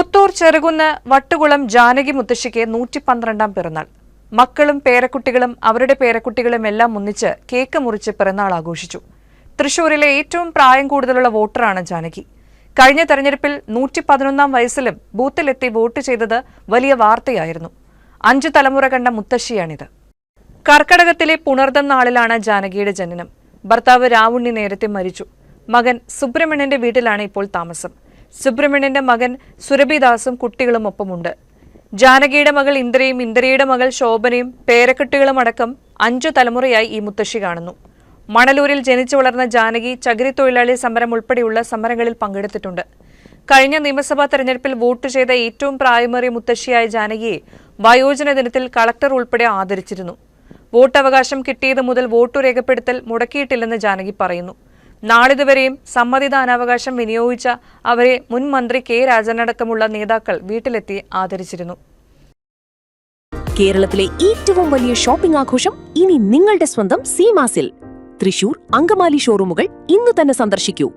പുത്തൂർ ചെറുകുന്ന് വട്ടുകുളം ജാനകി മുത്തശ്ശിക്ക് 112ാം പിറന്നാൾ. മക്കളും പേരക്കുട്ടികളും അവരുടെ പേരക്കുട്ടികളും എല്ലാം ഒന്നിച്ച് കേക്ക് മുറിച്ച് പിറന്നാൾ ആഘോഷിച്ചു. തൃശൂരിലെ ഏറ്റവും പ്രായം കൂടുതലുള്ള വോട്ടറാണ് ജാനകി. കഴിഞ്ഞ തെരഞ്ഞെടുപ്പിൽ 111ാം വയസ്സിലും ബൂത്തിലെത്തി വോട്ട് ചെയ്തത് വലിയ വാർത്തയായിരുന്നു. 5 തലമുറ കണ്ട മുത്തശ്ശിയാണിത്. കർക്കടകത്തിലെ പുണർദം നാളിലാണ് ജാനകിയുടെ ജനനം. ഭർത്താവ് രാവുണ്ണി നേരത്തെ മരിച്ചു. മകൻ സുബ്രഹ്മണ്യന്റെ വീട്ടിലാണ് ഇപ്പോൾ താമസം. സുബ്രഹ്മണ്യന്റെ മകൻ സുരഭിദാസും കുട്ടികളും ഒപ്പമുണ്ട്. ജാനകിയുടെ മകൾ ഇന്ദിരയും ഇന്ദിരയുടെ മകൾ ശോഭനയും പേരക്കുട്ടികളും അടക്കം 5 തലമുറയായി ഈ മുത്തശ്ശി കാണുന്നു. മണലൂരിൽ ജനിച്ചു വളർന്ന ജാനകി ചകിരി തൊഴിലാളി സമരം ഉൾപ്പെടെയുള്ള സമരങ്ങളിൽ പങ്കെടുത്തിട്ടുണ്ട്. കഴിഞ്ഞ നിയമസഭാ തെരഞ്ഞെടുപ്പിൽ വോട്ട് ചെയ്ത ഏറ്റവും പ്രായമേറിയ മുത്തശ്ശിയായ ജാനകിയെ വയോജന ദിനത്തിൽ കളക്ടർ ഉൾപ്പെടെ ആദരിച്ചിരുന്നു. വോട്ടവകാശം കിട്ടിയത് മുതൽ വോട്ടു രേഖപ്പെടുത്തൽ മുടക്കിയിട്ടില്ലെന്ന് ജാനകി പറയുന്നു. നാളിതുവരെയും സമ്മതിദാനാവകാശം വിനിയോഗിച്ച അവരെ മുൻ മന്ത്രി കെ രാജനടക്കമുള്ള നേതാക്കൾ വീട്ടിലെത്തി ആദരിച്ചിരുന്നു. കേരളത്തിലെ ഏറ്റവും വലിയ ഷോപ്പിംഗ് ആഘോഷം ഇനി നിങ്ങളുടെ സ്വന്തം സീമാസിൽ. തൃശൂർ, അങ്കമാലി ഷോറൂമുകൾ ഇന്ന് തന്നെ സന്ദർശിക്കൂ.